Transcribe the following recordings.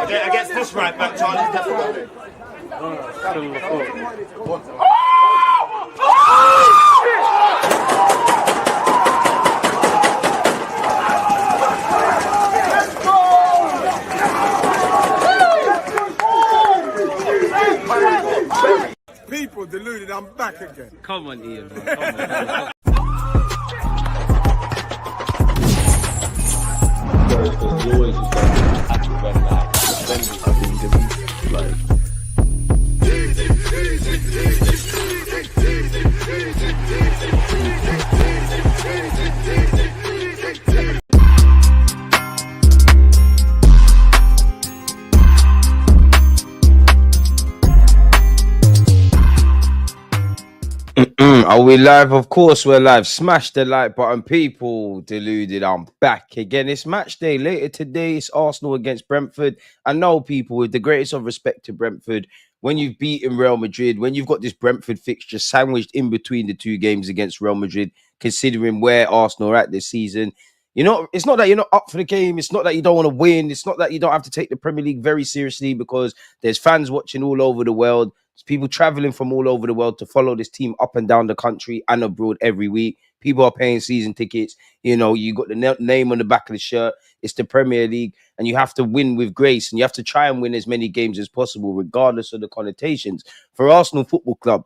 Against this right back, Charlie's definitely. People deluded, I'm back again. Come on, Ian, man. Come on. Are we live? Of course we're live. Smash the like button, people. Deluded, I'm back again. It's match day. Later today, it's Arsenal against Brentford. I know, people, with the greatest of respect to Brentford, when you've beaten Real Madrid, when you've got this Brentford fixture sandwiched in between the two games against Real Madrid, considering where Arsenal are at this season, you know, it's not that you're not up for the game. It's not that you don't want to win. It's not that you don't have to take the Premier League very seriously, because there's fans watching all over the world. There's people traveling from all over the world to follow this team up and down the country and abroad every week. People are paying season tickets. You know, you got the name on the back of the shirt. It's the Premier League, and you have to win with grace, and you have to try and win as many games as possible, regardless of the connotations. For Arsenal Football Club,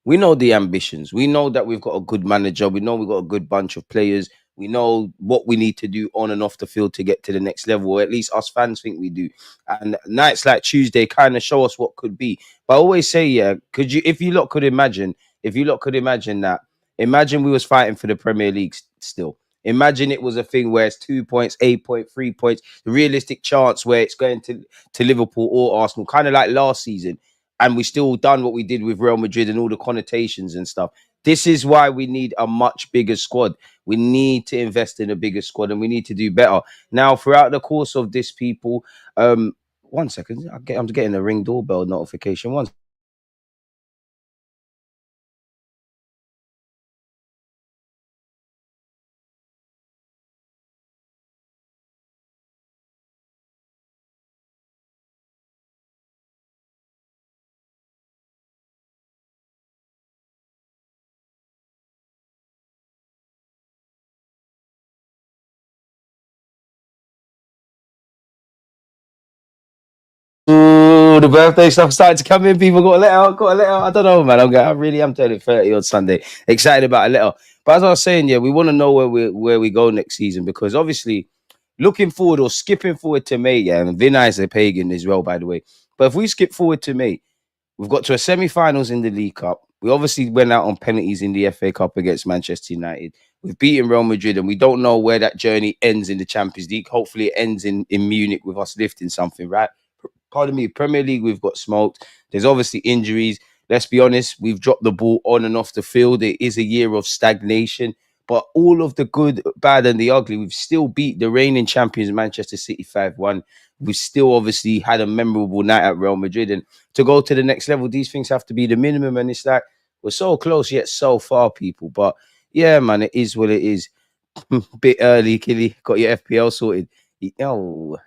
we know the ambitions. We know that we've got a good manager. We know we've got a good bunch of players. We know what we need to do on and off the field to get to the next level, or at least us fans think we do. And nights like Tuesday kind of show us what could be. But I always say, yeah, if you lot could imagine that, imagine we was fighting for the Premier League still. Imagine it was a thing where it's 2 points, 8 points, 3 points, the realistic chance where it's going to Liverpool or Arsenal, kind of like last season. And we still done what we did with Real Madrid and all the connotations and stuff. This is why we need a much bigger squad. We need to invest in a bigger squad, and we need to do better. Now, throughout the course of this, people, 1 second, I'm getting a Ring doorbell notification. One. Ooh, the birthday stuff started to come in. People got a letter. I don't know, man. I'm turning 30 on Sunday. Excited about a letter. But as I was saying, yeah, we want to know where we go next season, because obviously looking forward or skipping forward to May, yeah, and Vinay is a pagan as well, by the way. But if we skip forward to May, we've got to a semi-finals in the League Cup. We obviously went out on penalties in the FA Cup against Manchester United. We've beaten Real Madrid, and we don't know where that journey ends in the Champions League. Hopefully it ends in Munich with us lifting something, right? Pardon me, Premier League, we've got smoked. There's obviously injuries. Let's be honest, we've dropped the ball on and off the field. It is a year of stagnation. But all of the good, bad, and the ugly, we've still beat the reigning champions, Manchester City, 5-1. We've still obviously had a memorable night at Real Madrid. And to go to the next level, these things have to be the minimum. And it's like, we're so close yet so far, people. But yeah, man, it is what it is. Bit early, Killy. Got your FPL sorted. Oh.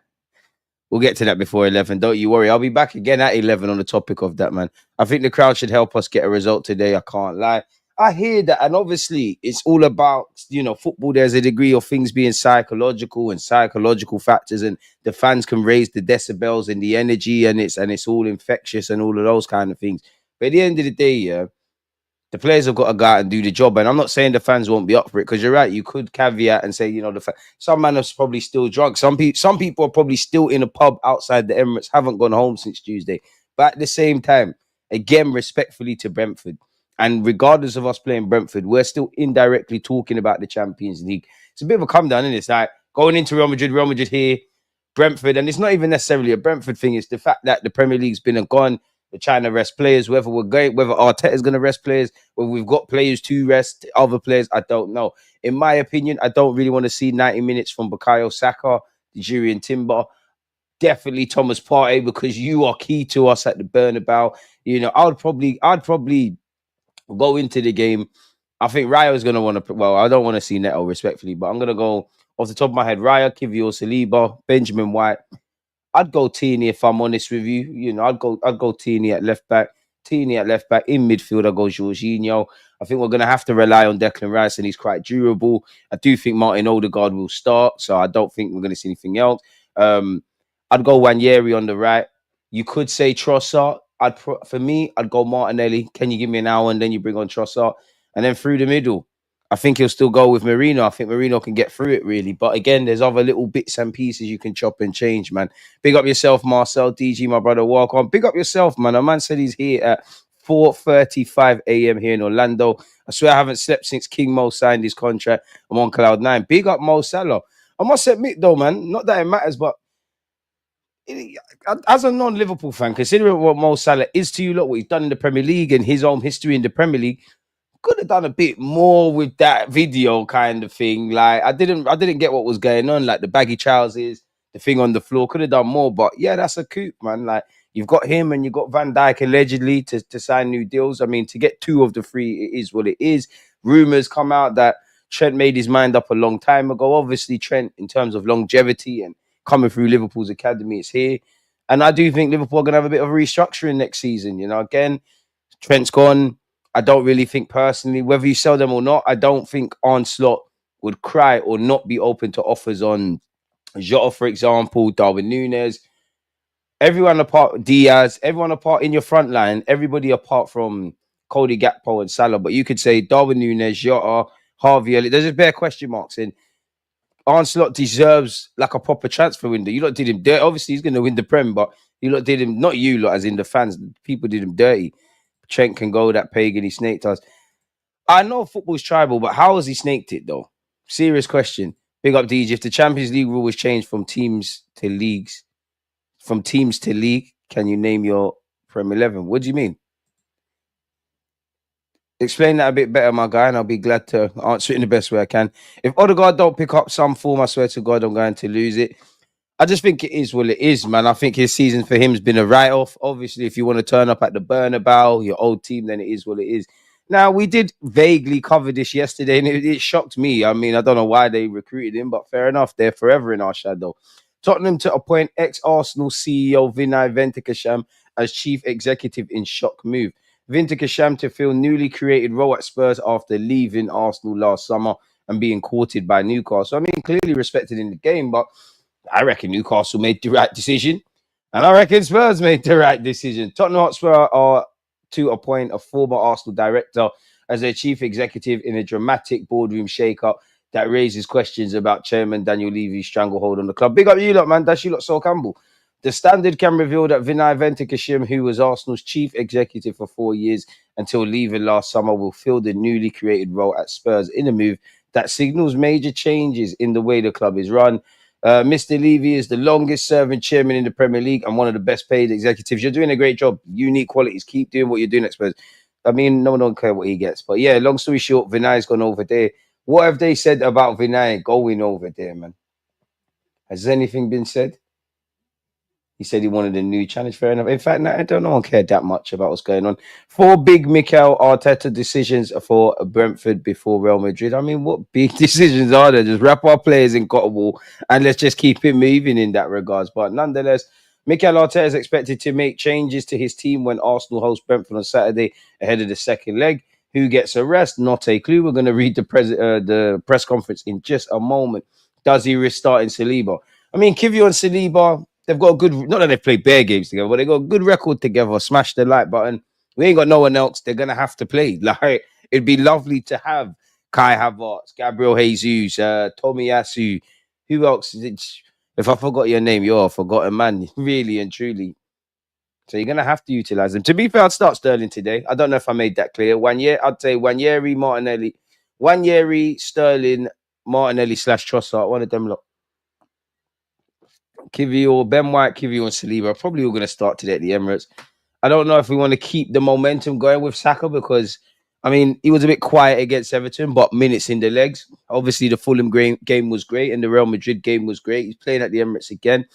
We'll get to that before 11. Don't you worry. I'll be back again at 11 on the topic of that, man. I think the crowd should help us get a result today. I can't lie. I hear that. And obviously, it's all about, you know, football. There's a degree of things being psychological and psychological factors. And the fans can raise the decibels and the energy. And it's all infectious and all of those kind of things. But at the end of the day, yeah, the players have got to go out and do the job. And I'm not saying the fans won't be up for it, because you're right. You could caveat and say, you know, some man is probably still drunk. Some people are probably still in a pub outside the Emirates, haven't gone home since Tuesday. But at the same time, again, respectfully to Brentford, and regardless of us playing Brentford, we're still indirectly talking about the Champions League. It's a bit of a come down, isn't it? It's like, Going into Real Madrid here, Brentford, and it's not even necessarily a Brentford thing. It's the fact that the Premier League's been and gone. They're trying to rest players, whether Arteta's going to rest players, whether we've got players to rest other players, I don't know. In my opinion, I don't really want to see 90 minutes from Bukayo Saka, Jurriën Timber, definitely Thomas Partey, because you are key to us at the Bernabeu. You know, I'd probably go into the game. I think Rayo's going to want to, well, I don't want to see Neto respectfully, but I'm going to go off the top of my head, Raya, Kivior, Saliba, Benjamin White. I'd go Tierney if I'm honest with you. You know, I'd go Tierney at left back. Tierney at left back. In midfield, I'll go Jorginho. I think we're going to have to rely on Declan Rice, and he's quite durable. I do think Martin Odegaard will start, so I don't think we're going to see anything else. I'd go Wanyeri on the right. You could say Trossard. For me, I'd go Martinelli. Can you give me an hour and then you bring on Trossard? And then through the middle, I think he'll still go with Marino. I think Marino can get through it, really. But again, there's other little bits and pieces you can chop and change, man. Big up yourself, Marcel. DG, my brother, welcome. Big up yourself, man. A man said he's here at 4:35 a.m. here in Orlando. I swear I haven't slept since King Mo signed his contract. I'm on cloud 9. Big up Mo Salah. I must admit, though, man, not that it matters, but as a non-Liverpool fan, considering what Mo Salah is to you, look, what he's done in the Premier League and his own history in the Premier League, could have done a bit more with that video kind of thing. Like I didn't get what was going on, like the baggy trousers, the thing on the floor. Could have done more, but yeah, that's a coup, man. Like you've got him and you've got Van Dijk allegedly to sign new deals. I mean, to get 2 of the 3, it is what it is. Rumors come out that Trent made his mind up a long time ago. Obviously, Trent, in terms of longevity and coming through Liverpool's academy, is here. And I do think Liverpool are going to have a bit of a restructuring next season. You know, again, Trent's gone. I don't really think personally, whether you sell them or not, I don't think Arne Slot would cry or not be open to offers on Jota, for example, Darwin Núñez, everyone apart, Diaz, everyone apart in your front line, everybody apart from Cody Gakpo and Salah. But you could say Darwin Núñez, Jota, Harvey Elliott. There's just bare question marks in. Arne Slot deserves like a proper transfer window. You lot did him dirty. Obviously, he's going to win the Prem, but you lot did him, not you lot, as in the fans, people did him dirty. Trent can go, that pagan, he snaked us. I know football's tribal, but how has he snaked it, though? Serious question. Big up, DJ. If the Champions League rule was changed from teams to league, can you name your Prem 11? What do you mean? Explain that a bit better, my guy, and I'll be glad to answer it in the best way I can. If Odegaard don't pick up some form, I swear to God, I'm going to lose it. I just think it is what it is, man. I think his season for him has been a write-off. Obviously, if you want to turn up at the Bernabeu, your old team, then it is what it is. Now, we did vaguely cover this yesterday, and it shocked me. I mean, I don't know why they recruited him, but fair enough. They're forever in our shadow. Tottenham to appoint ex-Arsenal CEO Vinay Ventukasham as chief executive in shock move. Ventukasham to fill newly created role at Spurs after leaving Arsenal last summer and being courted by Newcastle. I mean, clearly respected in the game, but I reckon Newcastle made the right decision. And I reckon Spurs made the right decision. Tottenham Hotspur are to appoint a former Arsenal director as their chief executive in a dramatic boardroom shake-up that raises questions about Chairman Daniel Levy's stranglehold on the club. Big up you lot, man. That's you lot, Sol Campbell. The Standard can reveal that Vinay Ventukasham, who was Arsenal's chief executive for 4 years until leaving last summer, will fill the newly created role at Spurs in a move that signals major changes in the way the club is run. Mr. Levy is the longest serving chairman in the Premier League and one of the best paid executives. You're doing a great job. Unique qualities. Keep doing what you're doing at Spurs. I mean, no one don't care what he gets. But yeah, long story short, Vinay's gone over there. What have they said about Vinay going over there, man? Has anything been said? He said he wanted a new challenge. Fair enough. In fact, I don't know. I care that much about what's going on. 4 big Mikel Arteta decisions for Brentford before Real Madrid. I mean, what big decisions are there? Just wrap our players in cotton wool and let's just keep it moving in that regards. But nonetheless, Mikel Arteta is expected to make changes to his team when Arsenal host Brentford on Saturday ahead of the second leg. Who gets a rest? Not a clue. We're going to read the press conference in just a moment. Does he risk starting Saliba? I mean, Kivior and Saliba, they've got a good, not that they've played bare games together, but they've got a good record together. Smash the like button. We ain't got no one else. They're going to have to play. Like, it'd be lovely to have Kai Havertz, Gabriel Jesus, Tomiyasu. Who else? If I forgot your name, you're a forgotten man, really and truly. So you're going to have to utilize them. To be fair, I'd start Sterling today. I don't know if I made that clear. I'd say Wanyeri, Martinelli. Wanyeri, Sterling, Martinelli / Trossard. One of them lot. Kivior, Ben White, Kivior, and Saliba are probably all going to start today at the Emirates. I don't know if we want to keep the momentum going with Saka because, I mean, he was a bit quiet against Everton, but minutes in the legs. Obviously, the Fulham game was great and the Real Madrid game was great. He's playing at the Emirates again.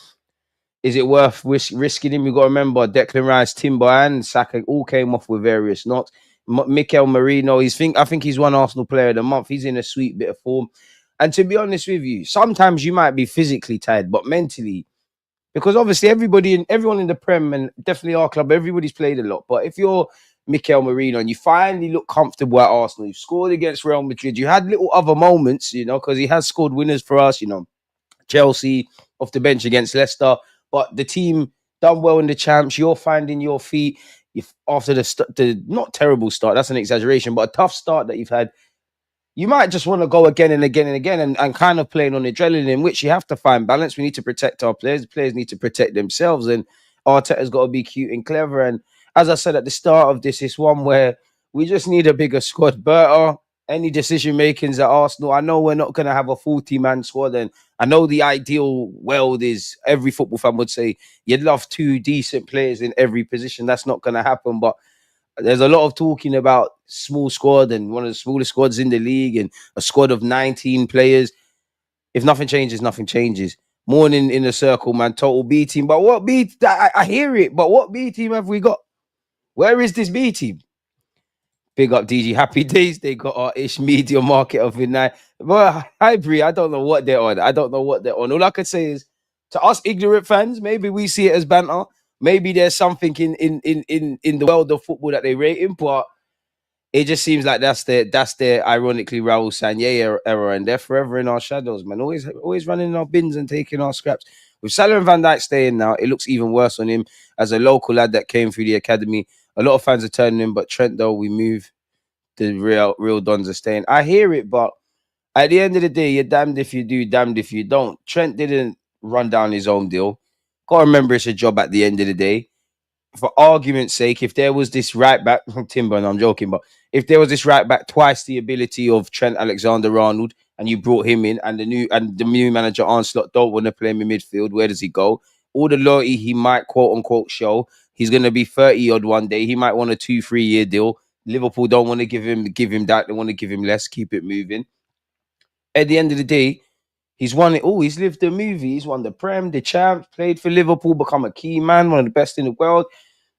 Is it worth risking him? You've got to remember, Declan Rice, Timber, and Saka all came off with various knocks. Mikel Merino, I think he's one Arsenal player of the month. He's in a sweet bit of form. And to be honest with you, sometimes you might be physically tired, but mentally, because obviously everyone in the Prem and definitely our club, everybody's played a lot. But if you're Mikel Merino and you finally look comfortable at Arsenal, you've scored against Real Madrid, you had little other moments, because he has scored winners for us, Chelsea off the bench against Leicester. But the team done well in the champs. You're finding your feet after the not terrible start. That's an exaggeration, but a tough start that you've had. You might just want to go again and again and again and kind of playing on adrenaline, in which you have to find balance. We need to protect our players. The players need to protect themselves. And Arteta's got to be cute and clever. And as I said at the start of this, it's one where we just need a bigger squad. Berta, any decision makings at Arsenal, I know we're not going to have a 40-man squad. And I know the ideal world is, every football fan would say, you'd love 2 decent players in every position. That's not going to happen. But there's a lot of talking about small squad and one of the smallest squads in the league and a squad of 19 players. If nothing changes, nothing changes. Morning in the circle, man. Total B team. But what B? I hear it. But what B team have we got? Where is this B team? Big up DG. Happy days. They got our ish media market of midnight. But Highbury, I don't know what they're on. All I could say is, to us ignorant fans, maybe we see it as banter. Maybe there's something in the world of football that they rate him, but it just seems like that's their ironically Raul Sanllehi error, and they're forever in our shadows, man. Always running in our bins and taking our scraps. With Salah and Van Dijk staying now, it looks even worse on him as a local lad that came through the academy. A lot of fans are turning him, but Trent, though, we move. The real Dons are staying. I hear it, but at the end of the day, you're damned if you do, damned if you don't. Trent didn't run down his own deal. Gotta remember it's a job at the end of the day. For argument's sake, if there was this right back, Timber, and I'm joking, but if there was this right back twice the ability of Trent Alexander-Arnold, and you brought him in, and the new manager Arne Slot don't want to play him in midfield, where does he go? All the loyalty he might quote unquote show, he's gonna be 30 odd one day. He might want a 2-3 year deal. Liverpool don't want to give him that. They want to give him less, keep it moving. At the end of the day, he's won it all. He's lived the movie. He's won the Prem, the champs, played for Liverpool, become a key man, one of the best in the world.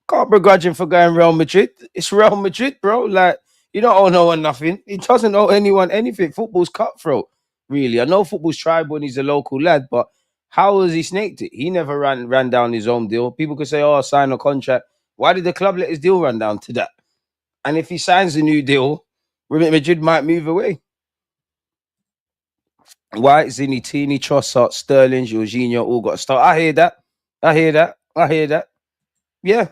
Can't begrudge him for going Real Madrid. It's Real Madrid, bro. Like, you don't owe no one nothing. He doesn't owe anyone anything. Football's cutthroat, really. I know football's tribal and he's a local lad, but how has he snaked it? He never ran down his own deal. People could say, oh, sign a contract. Why did the club let his deal run down to that? And if he signs a new deal, Madrid might move away. White, Zinitini, Trossard, Sterling, Jorginho all got to start. I hear that. Yeah,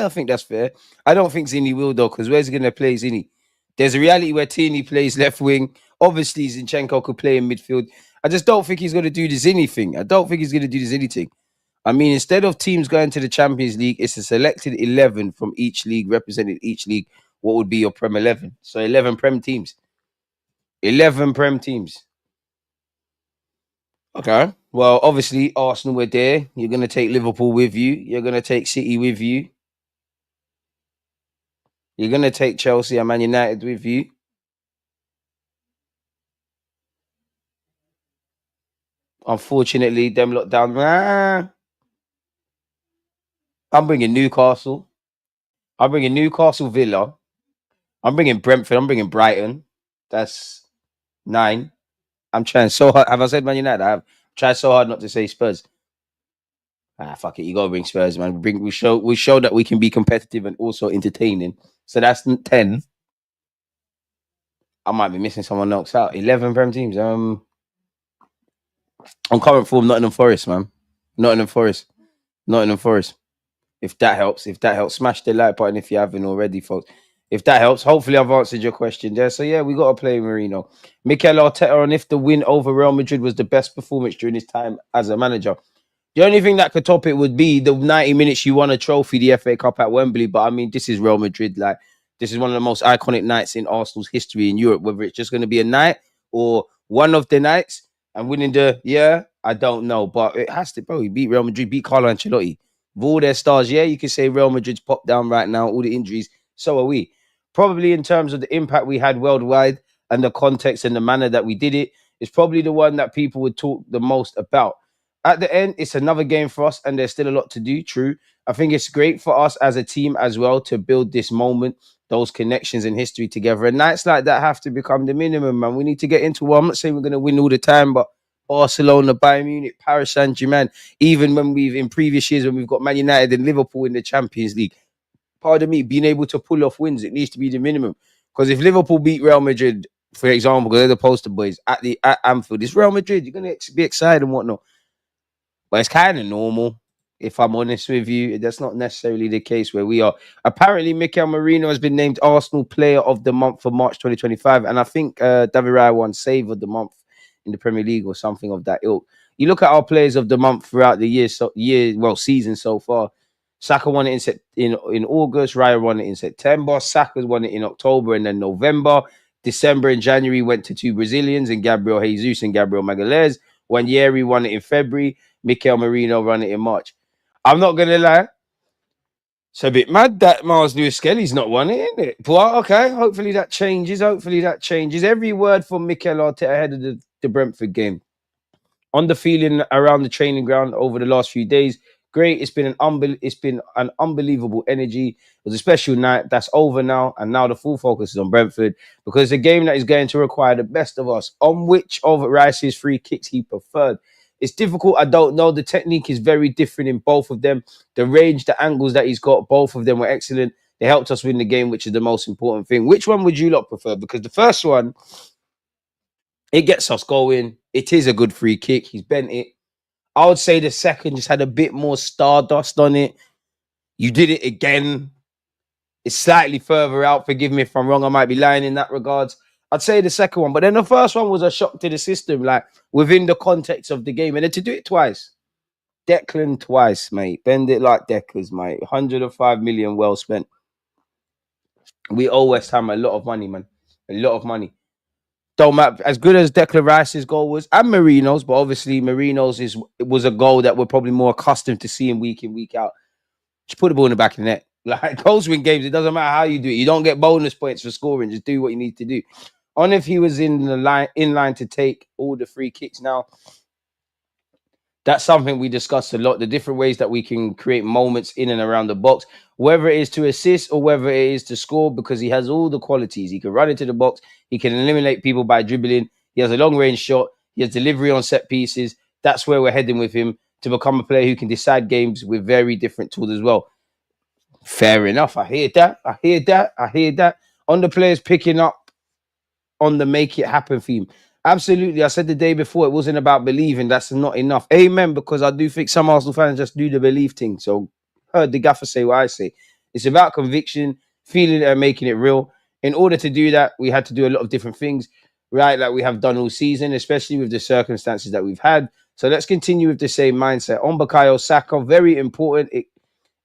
I think that's fair. I don't think Zini will, though, because where's he going to play Zini? There's a reality where Tini plays left wing. Obviously, Zinchenko could play in midfield. I just don't think he's going to do the Zini thing. I mean, instead of teams going to the Champions League, it's a selected 11 from each league, representing each league. What would be your Prem 11? So 11 Prem teams. 11 Prem teams. Okay. Well, obviously, Arsenal were there. You're going to take Liverpool with you. You're going to take City with you. You're going to take Chelsea and Man United with you. Unfortunately, them lot down. I'm bringing Newcastle. I'm bringing Newcastle Villa. I'm bringing Brentford. I'm bringing Brighton. That's 9. I'm trying so hard. Have I said Man United? I have tried so hard not to say Spurs. Fuck it. You gotta bring Spurs, man. We show that we can be competitive and also entertaining. So that's 10. I might be missing someone else out. 11 Prem teams. On current form, Nottingham Forest, man. Nottingham Forest. If that helps, smash the like button if you haven't already, folks. If that helps, hopefully I've answered your question there. So yeah, we got to play Marino. Mikel Arteta on if the win over Real Madrid was the best performance during his time as a manager. The only thing that could top it would be the 90 minutes you won a trophy, the FA Cup at Wembley. But I mean, this is Real Madrid. Like, this is one of the most iconic nights in Arsenal's history in Europe. Whether it's just going to be a night or one of the nights, And winning I don't know, but it has to, bro. He beat Real Madrid, beat Carlo Ancelotti. With all their stars, you can say Real Madrid's popped down right now, all the injuries, so are we. Probably in terms of the impact we had worldwide and the context and the manner that we did it, is probably the one that people would talk the most about. At the end, it's another game for us, and there's still a lot to do, true. I think it's great for us as a team as well to build this moment, those connections and history together. And nights like that have to become the minimum, man. We need to get into, well, I'm not saying we're going to win all the time, but Barcelona, Bayern Munich, Paris Saint-Germain, even when in previous years, when we've got Man United and Liverpool in the Champions League, pardon me, being able to pull off wins, it needs to be the minimum. Because if Liverpool beat Real Madrid, for example, because they're the poster boys at Anfield, it's Real Madrid, you're going to be excited and whatnot. But it's kind of normal, if I'm honest with you. That's not necessarily the case where we are. Apparently, Mikel Merino has been named Arsenal Player of the Month for March 2025. And I think David Raya won Save of the Month in the Premier League or something of that ilk. You look at our Players of the Month throughout the season so far. Saka won it in August. Raya won it in September. Saka's won it in October and then November. December and January went to two Brazilians, and Gabriel Jesus and Gabriel Magalhaes. Wanyeri won it in February. Mikel Merino won it in March. I'm not going to lie. It's a bit mad that Miles Lewis-Skelly's not won it, isn't it? But okay, hopefully that changes. Every word from Mikel Arteta ahead of the Brentford game. On the feeling around the training ground over the last few days, great. It's been an unbelievable energy. It was a special night. That's over now, and now the full focus is on Brentford because it's a game that is going to require the best of us. On which of Rice's free kicks he preferred? It's difficult. I don't know. The technique is very different in both of them. The range, the angles that he's got, both of them were excellent. They helped us win the game, which is the most important thing. Which one would you lot prefer? Because the first one, it gets us going. It is a good free kick. He's bent it. I would say the second just had a bit more stardust on it. You did it again. It's slightly further out. Forgive me if I'm wrong. I might be lying in that regards. I'd say the second one. But then the first one was a shock to the system, like within the context of the game. And then to do it twice. Declan twice, mate. Bend it like Deckers, mate. 105 million well spent. We owe West Ham a lot of money, man. A lot of money. Don't matter. As good as Declan Rice's goal was, and Marino's, but obviously Marino's was a goal that we're probably more accustomed to seeing week in, week out. Just put the ball in the back of the net. Like goals win games. It doesn't matter how you do it. You don't get bonus points for scoring. Just do what you need to do. On if he was in line to take all the free kicks now. That's something we discussed a lot. The different ways that we can create moments in and around the box, whether it is to assist or whether it is to score, because he has all the qualities. He can run into the box. He can eliminate people by dribbling. He has a long range shot. He has delivery on set pieces. That's where we're heading with him, to become a player who can decide games with very different tools as well. Fair enough. I hear that. On the players picking up on the make it happen theme. Absolutely. I said the day before it wasn't about believing. That's not enough. Amen. Because I do think some Arsenal fans just do the belief thing. So heard the gaffer say what I say. It's about conviction, feeling it and making it real. In order to do that, we had to do a lot of different things, right? Like we have done all season, especially with the circumstances that we've had. So let's continue with the same mindset. On Bukayo Saka, very important.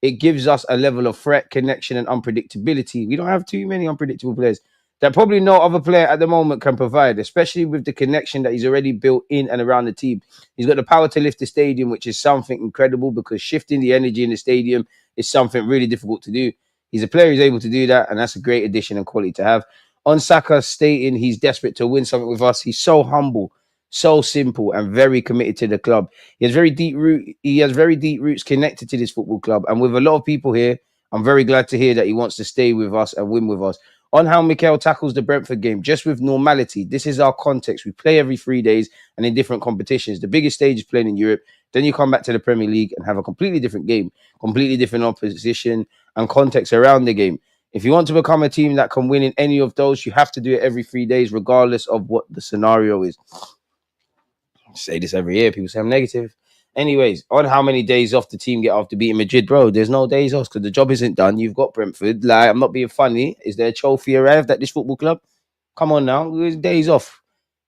It gives us a level of threat, connection, and unpredictability. We don't have too many unpredictable players that probably no other player at the moment can provide, especially with the connection that he's already built in and around the team. He's got the power to lift the stadium, which is something incredible because shifting the energy in the stadium is something really difficult to do. He's a player who's able to do that, and that's a great addition and quality to have. On Saka stating he's desperate to win something with us, he's so humble, so simple, and very committed to the club. He has very deep roots connected to this football club, and with a lot of people here, I'm very glad to hear that he wants to stay with us and win with us. On how Mikel tackles the Brentford game, just with normality. This is our context. We play every 3 days and in different competitions. The biggest stage is playing in Europe. Then you come back to the Premier League and have a completely different game, completely different opposition and context around the game. If you want to become a team that can win in any of those, you have to do it every 3 days, regardless of what the scenario is. I say this every year. People say I'm negative. Anyways, on how many days off the team get after beating Madrid, bro, there's no days off because the job isn't done. You've got Brentford. Like, I'm not being funny. Is there a trophy arrived at this football club? Come on now. There's days off.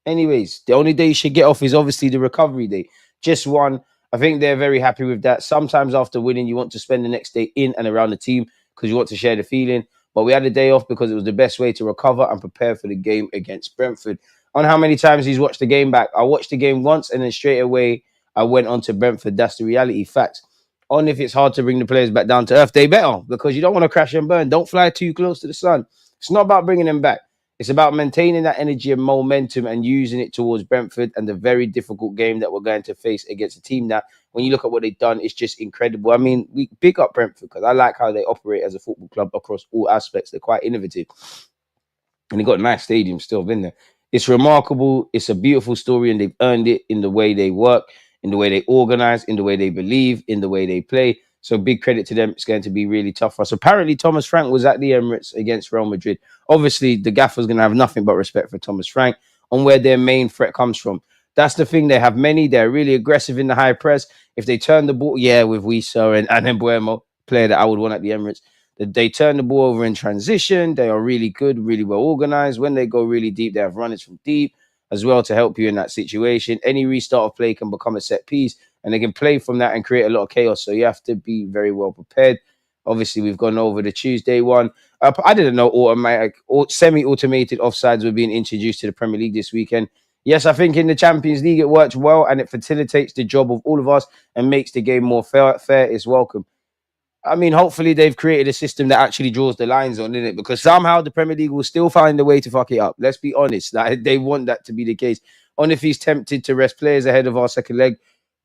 Anyways, the only day you should get off is obviously the recovery day. Just one. I think they're very happy with that. Sometimes after winning, you want to spend the next day in and around the team because you want to share the feeling. But we had a day off because it was the best way to recover and prepare for the game against Brentford. on how many times he's watched the game back. I watched the game once and then straight away I went on to Brentford. That's the reality. Facts. On if it's hard to bring the players back down to earth, they better, because you don't want to crash and burn. Don't fly too close to the sun. It's not about bringing them back. It's about maintaining that energy and momentum and using it towards Brentford and the very difficult game that we're going to face against a team that, when you look at what they've done, it's just incredible. I mean, we big up Brentford because I like how they operate as a football club across all aspects. They're quite innovative. And they got a nice stadium still been there. It's remarkable. It's a beautiful story, and they've earned it in the way they work, in the way they organize, in the way they believe, in the way they play. So big credit to them. It's going to be really tough for us. Apparently, Thomas Frank was at the Emirates against Real Madrid. Obviously, the gaffer's going to have nothing but respect for Thomas Frank on where their main threat comes from. That's the thing. They have many. They're really aggressive in the high press. If they turn the ball, with Huijsen and Embuemo, player that I would want at the Emirates, they turn the ball over in transition. They are really good, really well organized. When they go really deep, they have runners from deep as well to help you in that situation. Any restart of play can become a set piece, and they can play from that and create a lot of chaos. So you have to be very well prepared. Obviously, we've gone over the Tuesday one. I didn't know automatic or semi-automated offsides were being introduced to the Premier League this weekend. Yes, I think in the Champions League it works well, and it facilitates the job of all of us and makes the game more fair. It's welcome. I mean, hopefully they've created a system that actually draws the lines on, innit? Because somehow the Premier League will still find a way to fuck it up. Let's be honest. Like, they want that to be the case. On if he's tempted to rest players ahead of our second leg,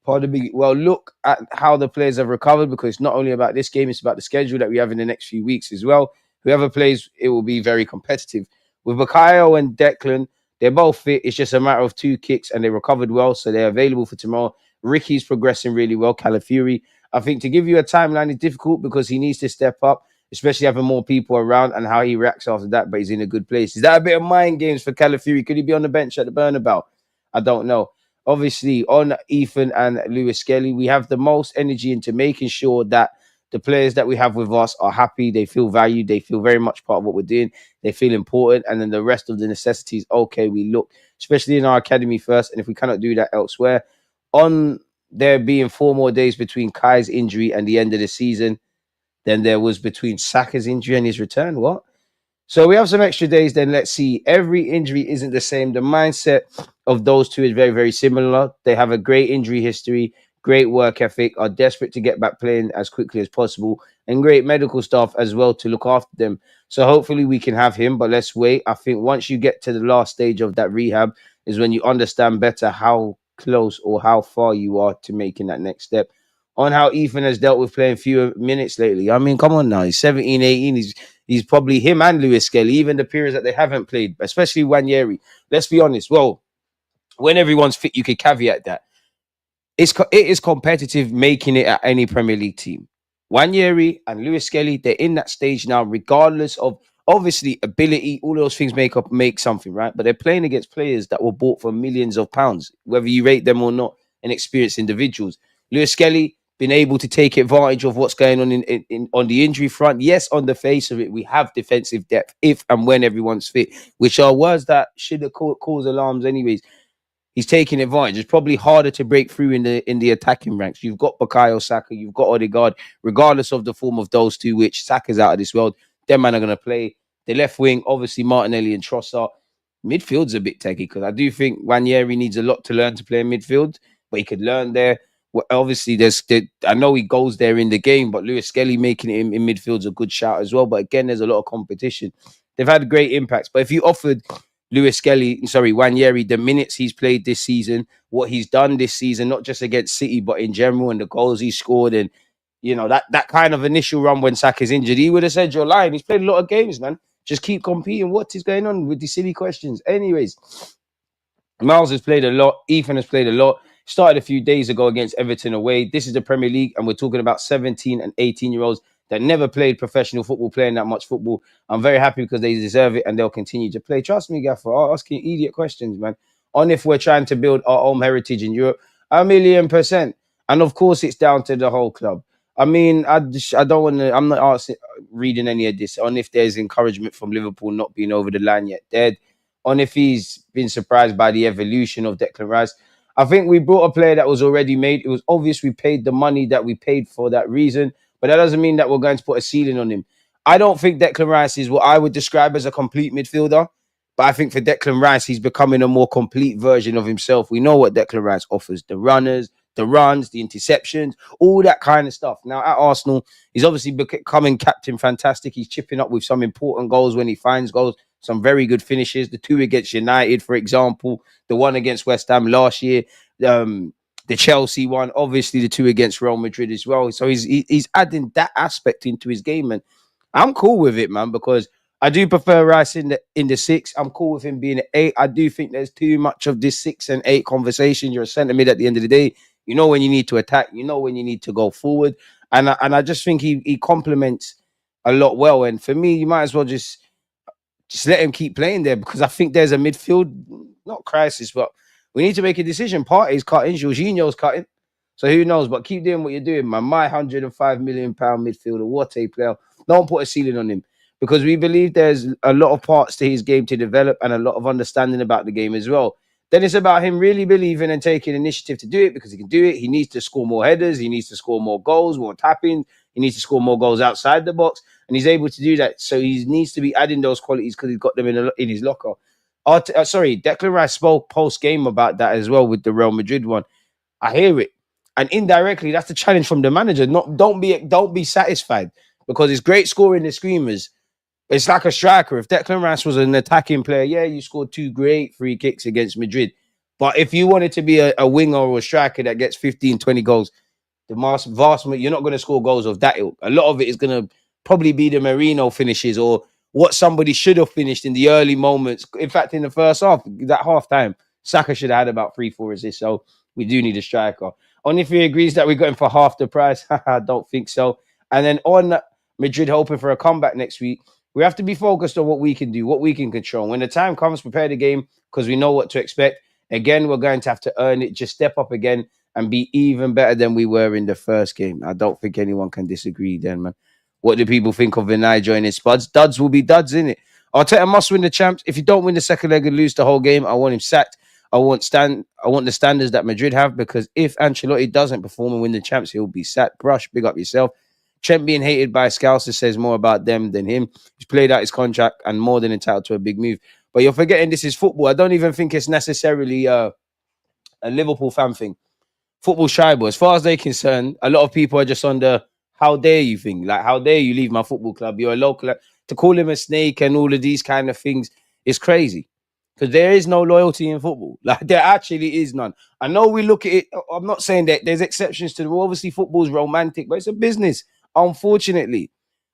pardon me. Well, look at how the players have recovered, because it's not only about this game, it's about the schedule that we have in the next few weeks as well. Whoever plays, it will be very competitive. With Bukayo and Declan, they're both fit. It's just a matter of 2 kicks, and they recovered well, so they're available for tomorrow. Ricky's progressing really well. Calafiori, I think to give you a timeline is difficult because he needs to step up, especially having more people around and how he reacts after that, but he's in a good place. Is that a bit of mind games for Calafiori? Could he be on the bench at the Burnabout? I don't know. Obviously, on Ethan and Lewis Skelly, we have the most energy into making sure that the players that we have with us are happy, they feel valued, they feel very much part of what we're doing, they feel important, and then the rest of the necessities, okay, we look, especially in our academy first, and if we cannot do that elsewhere, on there being 4 more days between Kai's injury and the end of the season than there was between Saka's injury and his return. What? So we have some extra days. Then let's see. Every injury isn't the same. The mindset of those two is very, very similar. They have a great injury history, great work ethic, are desperate to get back playing as quickly as possible, and great medical staff as well to look after them. So hopefully we can have him, but let's wait. I think once you get to the last stage of that rehab is when you understand better how close or how far you are to making that next step. On how Ethan has dealt with playing fewer minutes lately. I mean, come on now. He's 17, 18. He's probably him and Lewis Skelly, even the periods that they haven't played, especially Wanyeri. Let's be honest. Well, when everyone's fit, you could caveat that. It is competitive making it at any Premier League team. Wanyeri and Lewis Skelly, they're in that stage now, regardless of obviously ability. All those things make something, right? But they're playing against players that were bought for millions of pounds, whether you rate them or not, and experienced individuals. Lewis Skelly been able to take advantage of what's going on in on the injury front. Yes, on the face of it, we have defensive depth if and when everyone's fit, which are words that should cause alarms anyways. He's taking advantage. It's probably harder to break through in the attacking ranks. You've got Bukayo Saka, you've got Odegaard, regardless of the form of those two, which Saka's out of this world. Them man are going to play. The left wing, obviously Martinelli and Trossard. Midfield's a bit techy because I do think Wanyeri needs a lot to learn to play in midfield, but he could learn there. Well, obviously, I know he goes there in the game, but Lewis Skelly making it in midfield's a good shout as well. But again, there's a lot of competition. They've had great impacts. But if you offered Wanyeri, the minutes he's played this season, what he's done this season, not just against City, but in general, and the goals he scored, and you know that kind of initial run when Saka's injured, he would have said you're lying. He's played a lot of games, man. Just keep competing. What is going on with these silly questions? Anyways, Miles has played a lot. Ethan has played a lot. Started a few days ago against Everton away. This is the Premier League, and we're talking about 17 and 18-year-olds that never played professional football, playing that much football. I'm very happy because they deserve it, and they'll continue to play. Trust me, Gaffer, I'm asking idiot questions, man. On if we're trying to build our own heritage in Europe, 1,000,000%. And of course, it's down to the whole club. I mean, I don't want to. I'm not reading any of this. On if there's encouragement from Liverpool not being over the line yet dead. On if he's been surprised by the evolution of Declan Rice. I think we brought a player that was already made. It was obvious we paid the money that we paid for that reason, but that doesn't mean that we're going to put a ceiling on him. I don't think Declan Rice is what I would describe as a complete midfielder, But I think for Declan Rice, he's becoming a more complete version of himself. We know what Declan Rice offers: the runners, the runs, the interceptions, all that kind of stuff. Now at Arsenal, he's obviously becoming captain fantastic. He's chipping up with some important goals when he finds goals, some very good finishes. The 2 against United, for example, the 1 against West Ham last year, the Chelsea one, obviously the 2 against Real Madrid as well. So he's adding that aspect into his game, and I'm cool with it, man, because I do prefer Rice in the 6. I'm cool with him being an 8. I do think there's too much of this 6 and 8 conversation. You're a centre mid at the end of the day. You know when you need to attack. You know when you need to go forward. And I just think he complements a lot well. And for me, you might as well just let him keep playing there, because I think there's a midfield, not crisis, but we need to make a decision. Partey's cutting, Jorginho's cutting. So who knows? But keep doing what you're doing, man. My £105 million midfielder, what a player. Don't put a ceiling on him, because we believe there's a lot of parts to his game to develop and a lot of understanding about the game as well. Then it's about him really believing and taking initiative to do it, because he can do it. He needs to score more headers. He needs to score more goals, more tapping. He needs to score more goals outside the box, and he's able to do that. So he needs to be adding those qualities because he's got them in his locker. Declan Rice spoke post-game about that as well with the Real Madrid one. I hear it. And indirectly, that's the challenge from the manager. Don't be satisfied, because it's great scoring the screamers. It's like a striker. If Declan Rice was an attacking player, yeah, you scored 2 great free kicks against Madrid. But if you wanted to be a winger or a striker that gets 15, 20 goals, the vast you're not going to score goals of that ilk. A lot of it is going to probably be the Merino finishes, or what somebody should have finished in the early moments. In fact, in the first half, that half time, Saka should have had about 3-4 assists. So we do need a striker. Only if he agrees that we got him for half the price. I don't think so. And then on Madrid hoping for a comeback next week, we have to be focused on what we can do, what we can control. When the time comes, prepare the game, because we know what to expect. Again, we're going to have to earn it. Just step up again and be even better than we were in the first game. I don't think anyone can disagree then, man. What do people think of Vinay joining Spuds? Duds will be duds, innit? Arteta must win the champs. If you don't win the second leg and lose the whole game, I want him sacked. I want the standards that Madrid have, because if Ancelotti doesn't perform and win the champs, he'll be sacked. Brush, big up yourself. Trent being hated by Scouser says more about them than him. He's played out his contract and more than entitled to a big move. But you're forgetting this is football. I don't even think it's necessarily a Liverpool fan thing. Football shy, but as far as they're concerned, a lot of people are just on the how dare you thing. Like, how dare you leave my football club? You're a local. To call him a snake and all of these kind of things is crazy. Because there is no loyalty in football. Like, there actually is none. I know we look at it. I'm not saying that there's exceptions to the rule. Obviously, football's romantic, but it's a business, unfortunately.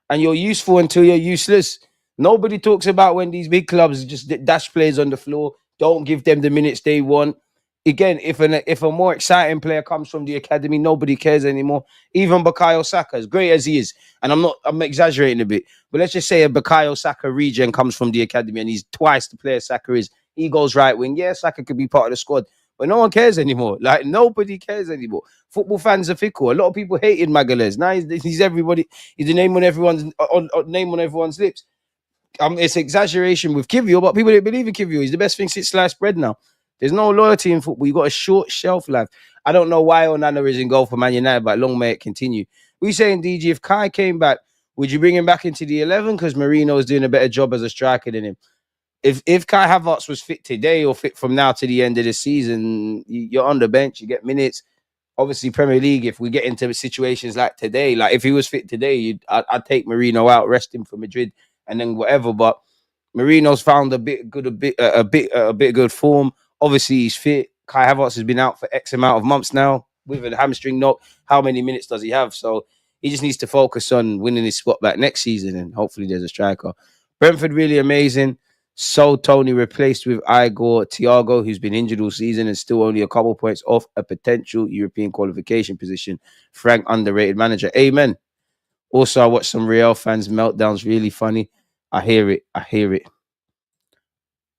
And you're useful until you're useless. Nobody talks about when these big clubs just dash players on the floor, don't give them the minutes they want. Again, if a more exciting player comes from the academy, nobody cares anymore. Even Bukayo Saka, as great as he is, and I'm exaggerating a bit, but let's just say a Bukayo Saka regen comes from the academy and he's twice the player Saka is. He goes right wing. Yeah, Saka could be part of the squad, but no one cares anymore. Like, nobody cares anymore. Football fans are fickle. A lot of people hated Magalhaes. Now he's everybody. He's the name on everyone's lips. It's exaggeration with Kivio, but people don't believe in Kivio. He's the best thing since sliced bread now. There's no loyalty in football. You've got a short shelf life. I don't know why Onana is in goal for Man United, but long may it continue. We saying, DG, if Kai came back, would you bring him back into the 11? Because Marino is doing a better job as a striker than him. If Kai Havertz was fit today or fit from now to the end of the season, you're on the bench, you get minutes. Obviously, Premier League, if we get into situations like today, like if he was fit today, I'd take Marino out, rest him for Madrid, and then whatever. But Marino's found a bit good form. Obviously, he's fit. Kai Havertz has been out for X amount of months now with a hamstring knock. How many minutes does he have? So he just needs to focus on winning his spot back next season, and hopefully there's a striker. Brentford really amazing. So Tony replaced with Igor Thiago, who's been injured all season and still only a couple points off a potential European qualification position. Frank, underrated manager. Amen. Also, I watched some Real fans' meltdowns. Really funny. I hear it.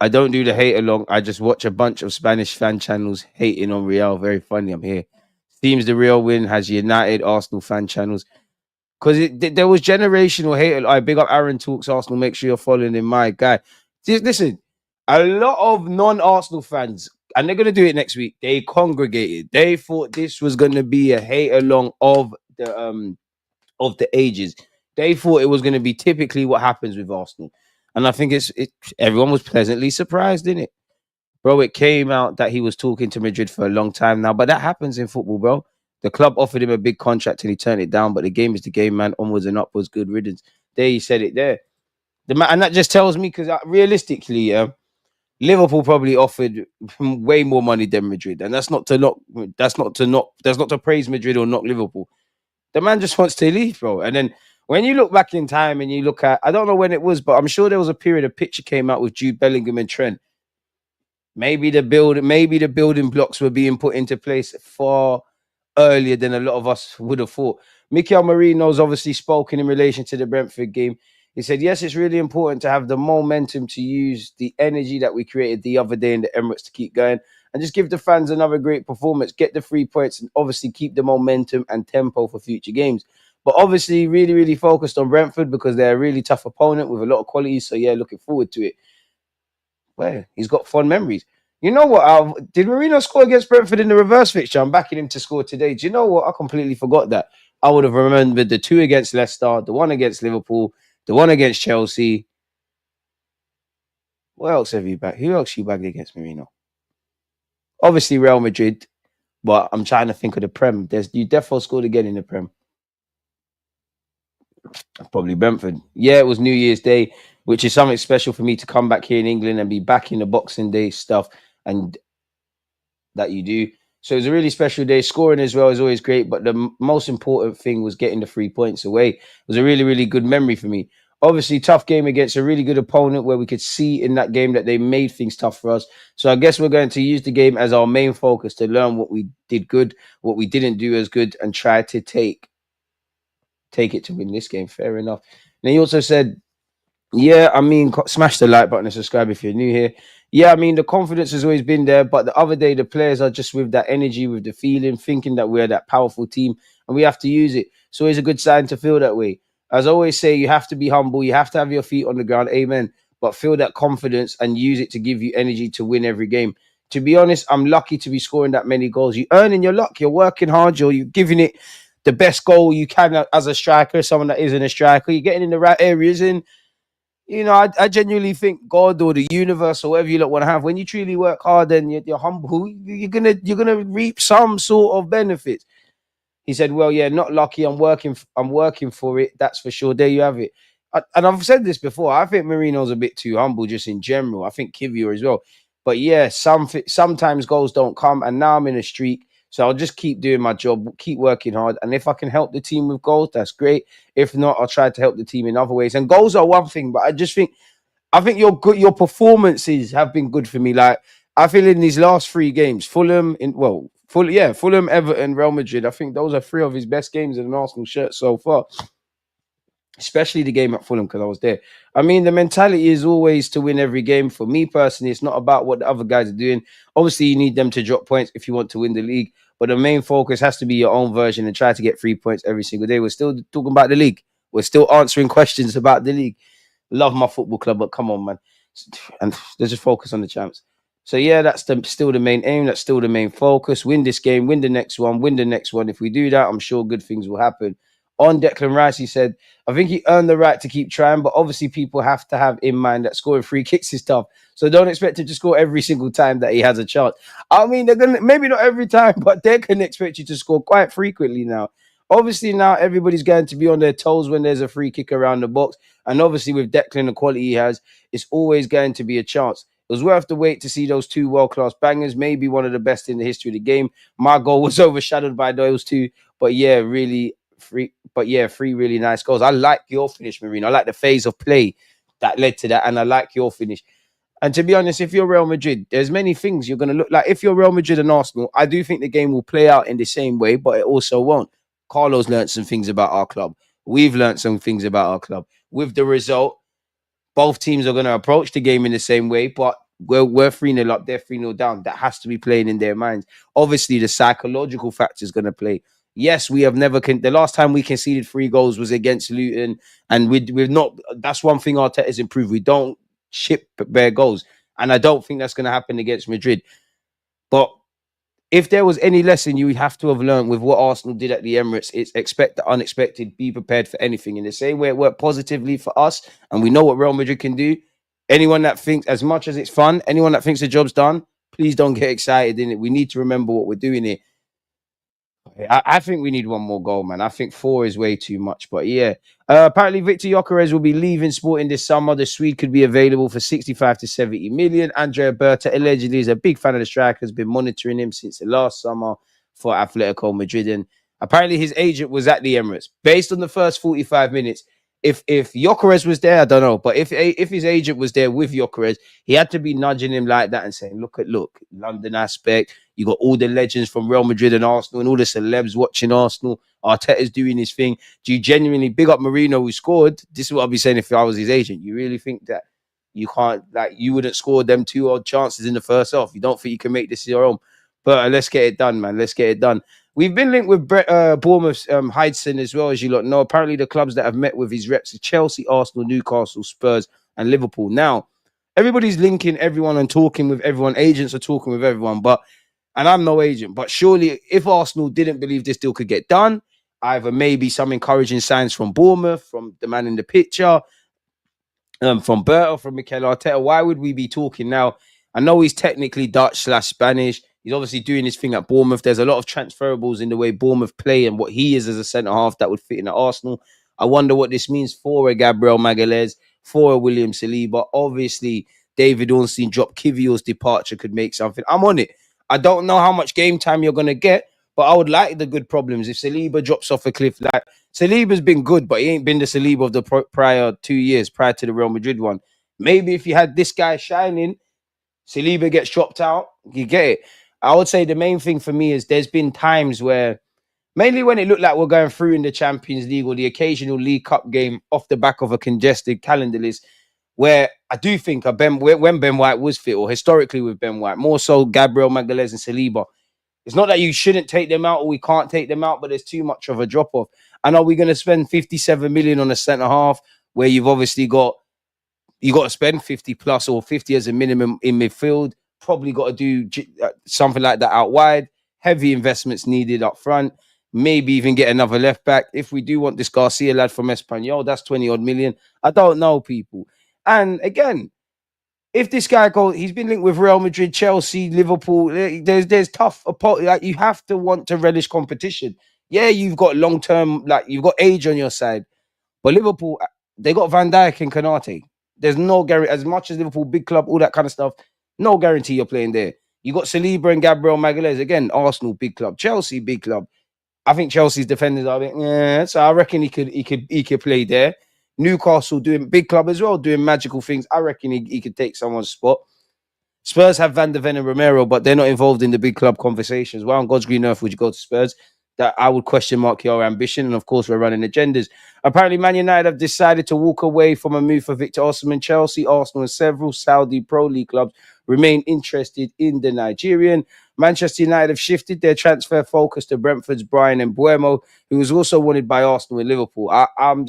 I don't do the hate along. I just watch a bunch of Spanish fan channels hating on Real. Very funny. I'm here. Seems the Real win has United, Arsenal fan channels. Because there was generational hate. I big up Aaron Talks Arsenal. Make sure you're following him, my guy. Listen, a lot of non-Arsenal fans, and they're going to do it next week, they congregated. They thought this was going to be a hate along of the ages. They thought it was going to be typically what happens with Arsenal. And I think everyone was pleasantly surprised, didn't it? Bro, it came out that he was talking to Madrid for a long time now, but that happens in football, bro. The club offered him a big contract and he turned it down, but the game is the game, man. Onwards and upwards, good riddance. There, he said it there. And that just tells me, because realistically, Liverpool probably offered way more money than Madrid, and that's not to praise Madrid or knock Liverpool. The man just wants to leave, bro. And then when you look back in time and you look at, I don't know when it was, but I'm sure there was a period a picture came out with Jude Bellingham and Trent. Maybe the building blocks were being put into place far earlier than a lot of us would have thought. Mikel Merino's obviously spoken in relation to the Brentford game. He said, yes, it's really important to have the momentum to use the energy that we created the other day in the Emirates to keep going and just give the fans another great performance, get the 3 points, and obviously keep the momentum and tempo for future games. But obviously really, really focused on Brentford because they're a really tough opponent with a lot of qualities. So yeah, looking forward to it. Well, he's got fond memories. You know what? Did Marino score against Brentford in the reverse fixture? I'm backing him to score today. Do you know what? I completely forgot that. I would have remembered the 2 against Leicester, the 1 against Liverpool, the 1 against Chelsea. What else have you bagged? Who else you bagged against Marino? Obviously Real Madrid, but I'm trying to think of the Prem. You definitely scored again in the Prem. Probably Brentford. Yeah, it was New Year's Day, which is something special for me to come back here in England and be back in the Boxing Day stuff and that you do. So it was a really special day. Scoring as well is always great, but the most important thing was getting the 3 points away. It was a really, really good memory for me. Obviously, tough game against a really good opponent where we could see in that game that they made things tough for us. So I guess we're going to use the game as our main focus to learn what we did good, what we didn't do as good, and try to take it to win this game. Fair enough. And he also said, yeah, I mean, smash the like button and subscribe if you're new here. Yeah, I mean, the confidence has always been there, but the other day, the players are just with that energy, with the feeling, thinking that we're that powerful team and we have to use it. So it's a good sign to feel that way. As I always say, you have to be humble. You have to have your feet on the ground. Amen. But feel that confidence and use it to give you energy to win every game. To be honest, I'm lucky to be scoring that many goals. You're earning your luck. You're working hard. You're giving it the best goal you can as a striker, someone that isn't a striker. You're getting in the right areas and you know, I genuinely think God or the universe or whatever you want to have, when you truly work hard and you're humble, you're gonna reap some sort of benefit. He said, "Well, yeah, not lucky. I'm working for it. That's for sure." There you have it. And I've said this before. I think Marino's a bit too humble, just in general. I think Kivior as well. But yeah, sometimes goals don't come, and now I'm in a streak. So I'll just keep doing my job, keep working hard, and if I can help the team with goals, that's great. If not, I'll try to help the team in other ways. And goals are one thing, but I think your performances have been good for me. Like I feel in these last 3 games, Fulham, Everton, Real Madrid. I think those are 3 of his best games in an Arsenal shirt so far. Especially the game at Fulham because I was there. I mean, the mentality is always to win every game. For me personally, it's not about what the other guys are doing. Obviously, you need them to drop points if you want to win the league. But the main focus has to be your own version and try to get 3 points every single day. We're still talking about the league. We're still answering questions about the league. Love my football club, but come on, man. And let's just focus on the champs. So, yeah, that's still the main aim. That's still the main focus. Win this game, win the next one, win the next one. If we do that, I'm sure good things will happen. On Declan Rice, he said, I think he earned the right to keep trying, but obviously people have to have in mind that scoring free kicks is tough. So don't expect him to score every single time that he has a chance. I mean, they're going to, maybe not every time, but they can expect you to score quite frequently now. Obviously, now everybody's going to be on their toes when there's a free kick around the box. And obviously, with Declan, the quality he has, it's always going to be a chance. It was worth the wait to see those 2 world-class bangers, maybe one of the best in the history of the game. My goal was overshadowed by those 2. But yeah, really... 3 really nice goals. I like your finish, Marino. I like the phase of play that led to that, and I like your finish. And to be honest, if you're Real Madrid, there's many things you're going to look like. If you're Real Madrid and Arsenal, I do think the game will play out in the same way, but it also won't. Carlo's learned some things about our club. We've learned some things about our club. With the result, both teams are going to approach the game in the same way, but we're 3-0 up, they're 3-0 down. That has to be playing in their minds. Obviously, the psychological factor is going to play. Yes, we have never... the last time we conceded 3 goals was against Luton, and we've not... That's one thing Arteta's improved. We don't ship bare goals, and I don't think that's going to happen against Madrid. But if there was any lesson you would have to have learned with what Arsenal did at the Emirates, it's expect the unexpected, be prepared for anything. In the same way it worked positively for us, and we know what Real Madrid can do. Anyone that thinks, as much as it's fun, anyone that thinks the job's done, please don't get excited in it. We need to remember what we're doing here. I think we need one more goal, man. I think 4 is way too much. But yeah, apparently Victor Gyökeres will be leaving Sporting this summer. The Swede could be available for 65 to 70 million. Andrea Berta allegedly is a big fan of the striker, has been monitoring him since the last summer for Atletico Madrid. And apparently his agent was at the Emirates. Based on the first 45 minutes, if Gyökeres was there, I don't know. But if his agent was there with Gyökeres, he had to be nudging him like that and saying, look, London aspect. You got all the legends from Real Madrid and Arsenal and all the celebs watching Arsenal. Arteta's doing his thing. Do you genuinely big up Marino who scored? This is what I'd be saying if I was his agent. You really think that you can't, like, you wouldn't score them 2 odd chances in the first half? You don't think you can make this your own? But let's get it done, man. Let's get it done. We've been linked with Bournemouth's Huijsen as well, as you lot know. Apparently the clubs that have met with his reps are Chelsea, Arsenal, Newcastle, Spurs, and Liverpool. Now, everybody's linking everyone and talking with everyone. Agents are talking with everyone, and I'm no agent, but surely if Arsenal didn't believe this deal could get done, either maybe some encouraging signs from Bournemouth, from the man in the picture, from Berto, from Mikel Arteta, why would we be talking now? I know he's technically Dutch/Spanish. He's obviously doing his thing at Bournemouth. There's a lot of transferables in the way Bournemouth play and what he is as a centre-half that would fit in at Arsenal. I wonder what this means for a Gabriel Magalhaes, for a William Saliba. Obviously, David Ornstein dropped Kivior's departure could make something. I'm on it. I don't know how much game time you're going to get, but I would like the good problems. If Saliba drops off a cliff, like Saliba's been good, but he ain't been the Saliba of the prior 2 years, prior to the Real Madrid one. Maybe if you had this guy shining, Saliba gets dropped out, you get it. I would say the main thing for me is there's been times where, mainly when it looked like we're going through in the Champions League or the occasional League Cup game off the back of a congested calendar list, where I do think when Ben White was fit, or historically with Ben White, more so Gabriel Magalhaes and Saliba, it's not that you shouldn't take them out or we can't take them out, but there's too much of a drop-off. And are we going to spend 57 million on a centre-half where you've obviously got to spend 50 plus or 50 as a minimum in midfield? Probably got to do something like that out wide. Heavy investments needed up front. Maybe even get another left back. If we do want this Garcia lad from Espanyol, that's 20 odd million. I don't know, people. And again, if this guy goes, he's been linked with Real Madrid, Chelsea, Liverpool. There's tough. Like, you have to want to relish competition. Yeah, you've got long term, like you've got age on your side, but Liverpool, they got Van Dijk and Konate. There's no guarantee. As much as Liverpool, big club, all that kind of stuff, no guarantee you're playing there. You got Saliba and Gabriel Magalhaes again. Arsenal, big club. Chelsea, big club. I think Chelsea's defenders are a bit, yeah. So I reckon he could play there. Newcastle doing big club as well, doing magical things. I reckon he could take someone's spot. Spurs have Van der Ven and Romero, but they're not involved in the big club conversations. Why on God's green earth would you go to Spurs? That I would question mark your ambition. And of course, we're running agendas. Apparently, Man United have decided to walk away from a move for Victor Osimhen. Chelsea, Arsenal, and several Saudi Pro League clubs remain interested in the Nigerian. Manchester United have shifted their transfer focus to Brentford's Brian Mbeumo, who was also wanted by Arsenal and Liverpool. I'm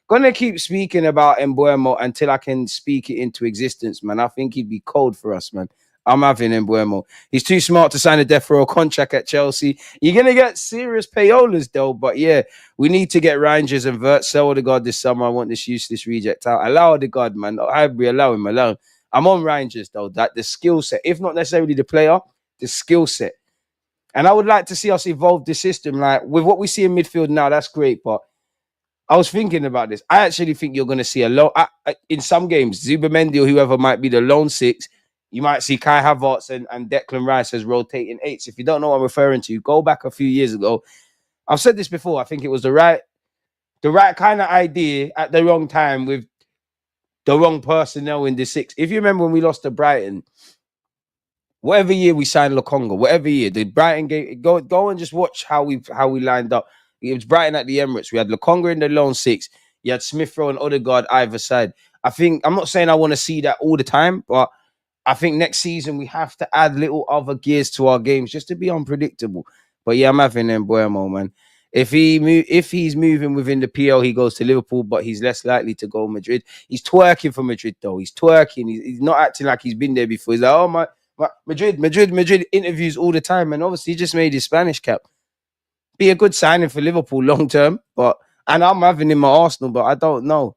going to keep speaking about Mbeumo until I can speak it into existence, man. I think he'd be cold for us, man. I'm having Mbeumo. He's too smart to sign a death row contract at Chelsea. You're going to get serious payolas, though. But yeah, we need to get Rangers and Vert. Sell Odegaard this summer. I want this useless reject out. Allow Odegaard, man. Highbury, allow him alone. I'm on Rangers, though. That the skill set, if not necessarily the player, the skill set. And I would like to see us evolve the system. Like, with what we see in midfield now, that's great. But I was thinking about this. I actually think you're going to see a lot in some games. Zubimendi or whoever might be the lone six. You might see Kai Havertz and Declan Rice as rotating eights. If you don't know what I'm referring to, go back a few years ago. I've said this before. I think it was the right kind of idea at the wrong time with the wrong personnel in the six. If you remember when we lost to Brighton, whatever year we signed Lokonga, whatever year, the Brighton game, go and just watch how we lined up. It was Brighton at the Emirates. We had Lokonga in the lone six. You had Smith Rowe and Odegaard either side. I'm not saying I want to see that all the time, but I think next season we have to add little other gears to our games just to be unpredictable. But yeah, I'm having Mbeumo, man. If he's moving within the PL, he goes to Liverpool, but he's less likely to go Madrid. He's twerking for Madrid, though. He's twerking. He's not acting like he's been there before. He's like, oh, Madrid interviews all the time, and obviously he just made his Spanish cap. Be a good signing for Liverpool long term, and I'm having him at Arsenal, but I don't know.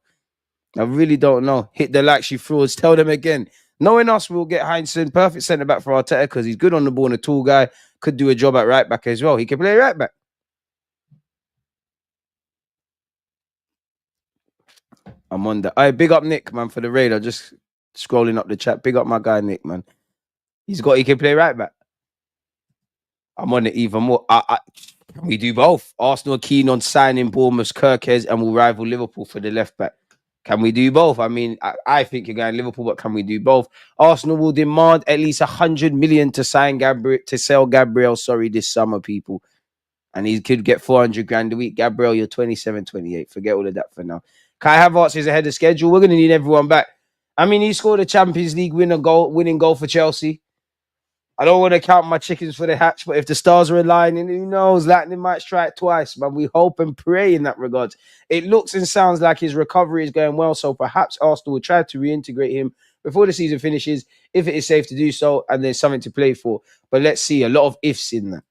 I really don't know. Hit the likes, you frauds. Tell them again. Knowing us, we'll get Huijsen, perfect centre back for Arteta because he's good on the ball and a tall guy. Could do a job at right back as well. He can play right back. I'm on the. Big up Nick, man, for the raid. I'm just scrolling up the chat. Big up my guy Nick, man. He can play right back. I'm on it even more. We do both. Arsenal are keen on signing Bournemouth's Kirkes and will rival Liverpool for the left back. Can we do both? I mean, I think you're going Liverpool, but can we do both? Arsenal will demand at least 100 million to sell Gabriel. This summer, people, and he could get 400 grand a week. Gabriel, you're 27, 28. Forget all of that for now. Kai Havertz is ahead of schedule. We're going to need everyone back. I mean, he scored a Champions League winning goal for Chelsea. I don't want to count my chickens for the hatch, but if the stars are aligning, who knows? Lightning might strike twice, but we hope and pray in that regard. It looks and sounds like his recovery is going well, so perhaps Arsenal will try to reintegrate him before the season finishes, if it is safe to do so, and there's something to play for. But let's see, a lot of ifs in that.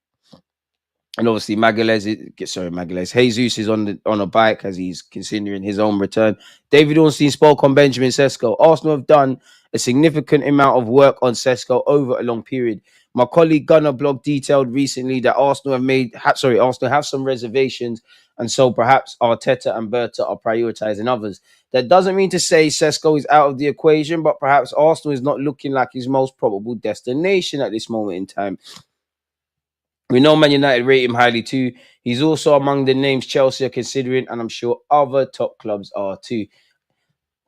And obviously, Jesus is on a bike as he's considering his own return. David Ornstein spoke on Benjamin Sesko. Arsenal have done a significant amount of work on Sesko over a long period. My colleague Gunner blog detailed recently that Arsenal have some reservations, and so perhaps Arteta and Berta are prioritising others. That doesn't mean to say Sesko is out of the equation, but perhaps Arsenal is not looking like his most probable destination at this moment in time. We know Man United rate him highly too. He's also among the names Chelsea are considering, and I'm sure other top clubs are too.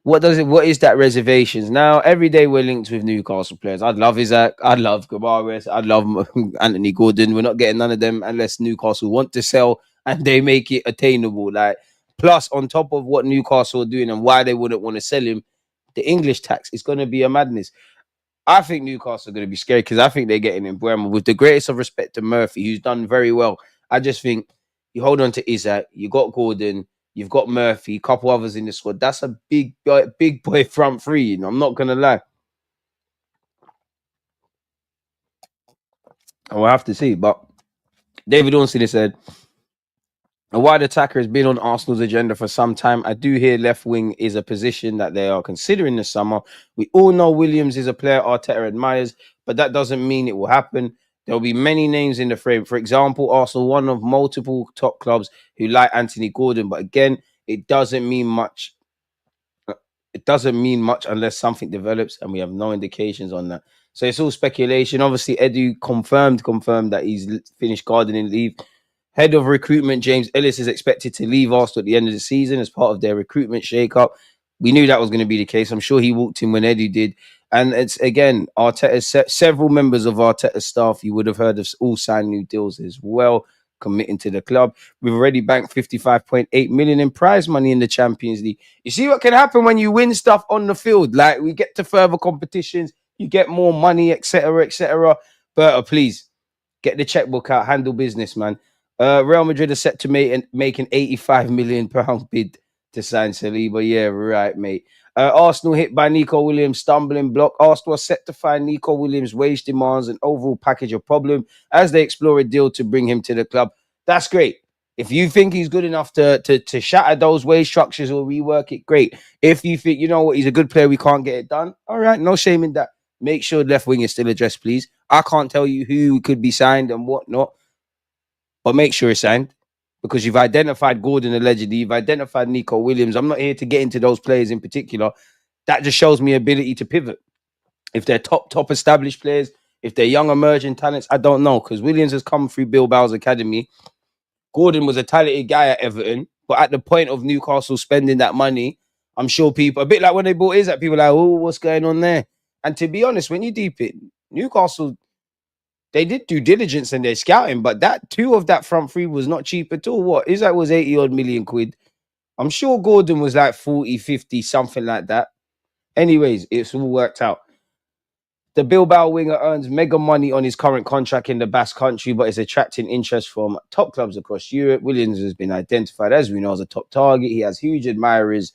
What is that reservations? Now, every day we're linked with Newcastle players. I'd love Isaac. I'd love Gabares. I'd love Anthony Gordon. We're not getting none of them unless Newcastle want to sell and they make it attainable. Plus, on top of what Newcastle are doing and why they wouldn't want to sell him, the English tax is going to be a madness. I think Newcastle are going to be scared because I think they're getting in Bremer. With the greatest of respect to Murphy, who's done very well. I just think you hold on to Isaac, you got Gordon, you've got Murphy, a couple others in the squad. That's a big boy front three. I'm not going to lie. We'll have to see. But David Ornstein said, a wide attacker has been on Arsenal's agenda for some time. I do hear left wing is a position that they are considering this summer. We all know Williams is a player Arteta admires, but that doesn't mean it will happen. There will be many names in the frame. For example, Arsenal, one of multiple top clubs who like Anthony Gordon. But again, it doesn't mean much. It doesn't mean much unless something develops, and we have no indications on that. So it's all speculation. Obviously, Edu confirmed that he's finished gardening leave. Head of recruitment, James Ellis, is expected to leave Arsenal at the end of the season as part of their recruitment shake-up. We knew that was going to be the case. I'm sure he walked in when Edu did. And it's, again, several members of Arteta's staff, you would have heard of, all sign new deals as well, committing to the club. We've already banked 55.8 million in prize money in the Champions League. You see what can happen when you win stuff on the field? Like, we get to further competitions, you get more money, etc., etc. But please, get the checkbook out, handle business, man. Real Madrid are set to make an £85 million bid to sign Saliba. Yeah, right, mate. Arsenal hit by Nico Williams stumbling block. Arsenal are set to find Nico Williams' wage demands and overall package a problem as they explore a deal to bring him to the club. That's great. If you think he's good enough to shatter those wage structures or rework it, great. If you think, you know what, he's a good player, we can't get it done, all right, no shame in that. Make sure left wing is still addressed, please. I can't tell you who could be signed and whatnot, but make sure it's signed because you've identified Gordon allegedly. You've identified Nico Williams. I'm not here to get into those players in particular. That just shows me ability to pivot. If they're top established players, if they're young emerging talents, I don't know because Williams has come through Bilbao's academy. Gordon was a talented guy at Everton, but at the point of Newcastle spending that money, I'm sure people, a bit like when they bought Isaac, people are like, oh, what's going on there? And to be honest, when you deep it, Newcastle, they did due diligence and they're scouting, but that two of that front three was not cheap at all. What? Isaac was 80 odd million quid. I'm sure Gordon was like 40, 50, something like that. Anyways, it's all worked out. The Bilbao winger earns mega money on his current contract in the Basque Country, but is attracting interest from top clubs across Europe. Williams has been identified, as we know, as a top target. He has huge admirers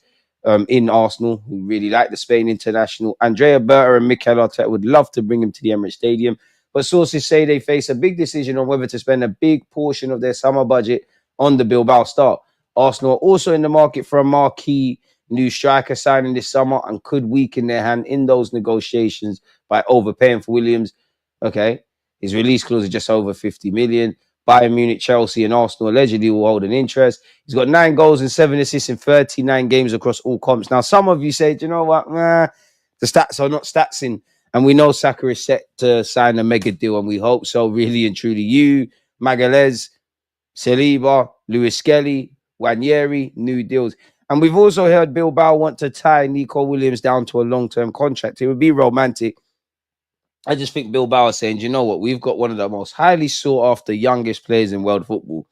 in Arsenal who really like the Spain international. Andrea Berta and Mikel Arteta would love to bring him to the Emirates Stadium, but sources say they face a big decision on whether to spend a big portion of their summer budget on the Bilbao start. Arsenal are also in the market for a marquee new striker signing this summer and could weaken their hand in those negotiations by overpaying for Williams. Okay, his release clause is just over 50 million. Bayern Munich, Chelsea, and Arsenal allegedly will hold an interest. He's got 9 goals and 7 assists in 39 games across all comps. Now, some of you say, do you know what? The stats are not statsing. And we know Saka is set to sign a mega deal, and we hope so, really and truly. You, Magalhaes, Saliba, Luis Skelly, Wanyeri, new deals. And we've also heard Bilbao want to tie Nico Williams down to a long-term contract. It would be romantic. I just think Bilbao are saying, do you know what? We've got one of the most highly sought-after youngest players in world football.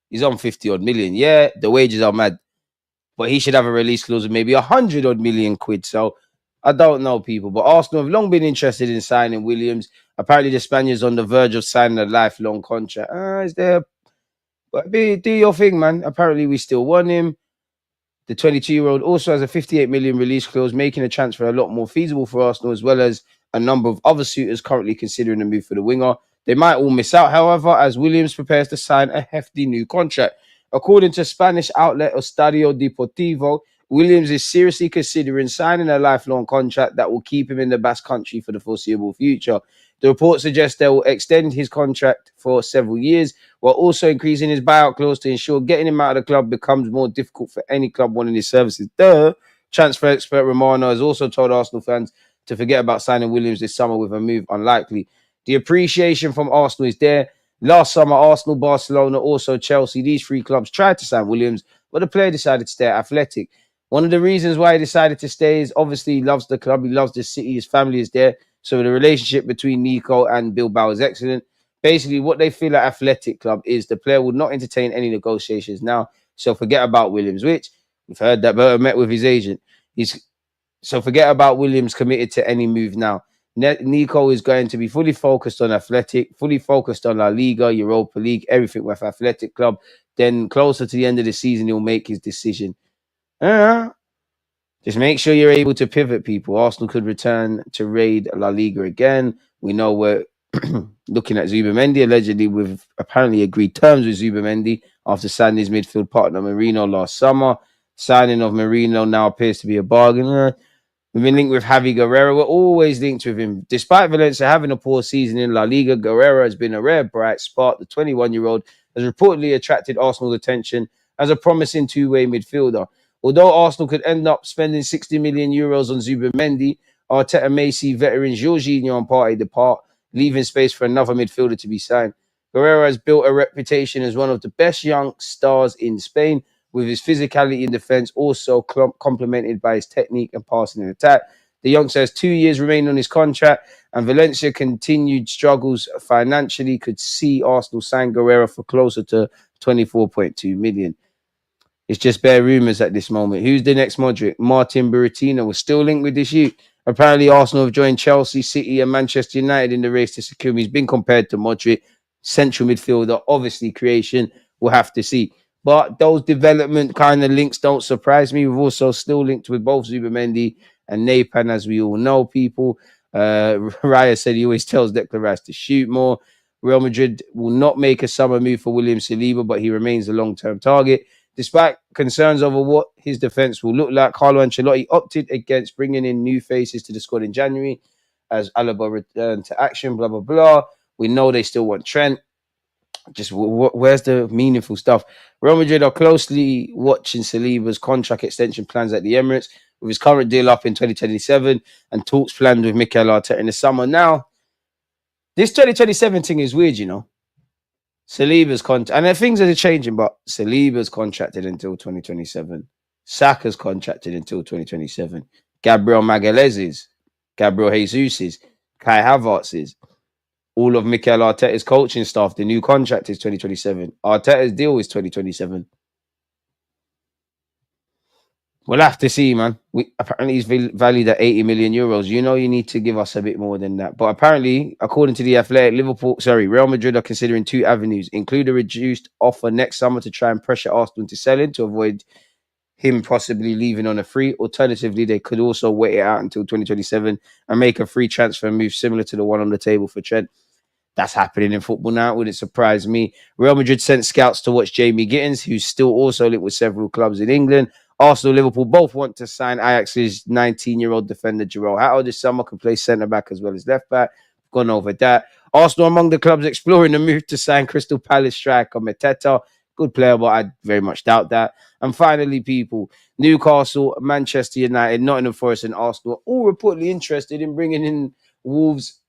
He's on 50-odd million. Yeah, the wages are mad. But he should have a release clause of maybe 100-odd million quid. So I don't know, people. But Arsenal have long been interested in signing Williams. Apparently the Spaniards on the verge of signing a lifelong contract. Is there... But do your thing, man. Apparently we still want him. The 22-year-old also has a 58 million release clause, making a transfer a lot more feasible for Arsenal, as well as a number of other suitors currently considering a move for the winger. They might all miss out, however, as Williams prepares to sign a hefty new contract. According to Spanish outlet Estadio Deportivo, Williams is seriously considering signing a lifelong contract that will keep him in the Basque Country for the foreseeable future. The report suggests they will extend his contract for several years, while also increasing his buyout clause to ensure getting him out of the club becomes more difficult for any club wanting his services. Transfer expert Romano has also told Arsenal fans to forget about signing Williams this summer, with a move unlikely. The appreciation from Arsenal is there. Last summer, Arsenal, Barcelona, also Chelsea, these 3 clubs tried to sign Williams, but the player decided to stay at Athletic. One of the reasons why he decided to stay is obviously he loves the club, he loves the city, his family is there. So the relationship between Nico and Bilbao is excellent. Basically, what they feel at Athletic Club is the player would not entertain any negotiations now. So forget about Williams, which we've heard that Berta met with his agent. So forget about Williams committed to any move now. Nico is going to be fully focused on Athletic, fully focused on La Liga, Europa League, everything with Athletic Club. Then closer to the end of the season, he'll make his decision. Just make sure you're able to pivot, people. Arsenal could return to raid La Liga again. We know we're looking at Zubamendi, allegedly with apparently agreed terms with Zubamendi after signing his midfield partner Merino last summer. Signing of Merino now appears to be a bargain. We've been linked with Javi Guerrero. We're always linked with him. Despite Valencia having a poor season in La Liga, Guerrero has been a rare bright spot. The 21-year-old has reportedly attracted Arsenal's attention as a promising two-way midfielder. Although Arsenal could end up spending 60 million euros on Zubamendi, Arteta may see veteran Jorginho and Partey depart, leaving space for another midfielder to be signed. Guerrero has built a reputation as one of the best young stars in Spain, with his physicality in defence also complemented by his technique and passing in attack. The youngster has 2 years remaining on his contract, and Valencia continued struggles financially could see Arsenal sign Guerrero for closer to 24.2 million. It's just bare rumours at this moment. Who's the next Modric? Martin Buratino was still linked with this youth. Apparently, Arsenal have joined Chelsea, City and Manchester United in the race to secure him. He's been compared to Modric, central midfielder, obviously creation. We'll have to see. But those development kind of links don't surprise me. We've also still linked with both Zubamendi and Napan, as we all know, people. Raya said he always tells Declan Rice to shoot more. Real Madrid will not make a summer move for William Saliba, but he remains a long-term target. Despite concerns over what his defence will look like, Carlo Ancelotti opted against bringing in new faces to the squad in January as Alaba returned to action, blah, blah, blah. We know they still want Trent. Just where's the meaningful stuff? Real Madrid are closely watching Saliba's contract extension plans at the Emirates, with his current deal up in 2027 and talks planned with Mikel Arteta in the summer. Now, this 2027 thing is weird, you know. Saliba's contract, and things are changing, but Saliba's contracted until 2027. Saka's contracted until 2027. Gabriel Magalhaes' Gabriel Jesus', Kai Havertz's, all of Mikel Arteta's coaching staff, the new contract is 2027. Arteta's deal is 2027. We'll have to see, man. Apparently he's valued at 80 million euros. You know you need to give us a bit more than that. But apparently, according to the Athletic, Real Madrid are considering 2 avenues, include a reduced offer next summer to try and pressure Arsenal into selling to avoid him possibly leaving on a free. Alternatively, they could also wait it out until 2027 and make a free transfer move similar to the one on the table for Trent. That's happening in football now. Wouldn't surprise me. Real Madrid sent scouts to watch Jamie Gittins, who's still also linked with several clubs in England. Arsenal, Liverpool both want to sign Ajax's 19-year-old defender Jarell Hato this summer, can play centre-back as well as left-back. Gone over that. Arsenal among the clubs exploring the move to sign Crystal Palace striker Arteta. Good player, but I very much doubt that. And finally, people, Newcastle, Manchester United, Nottingham Forest and Arsenal are all reportedly interested in bringing in Wolves.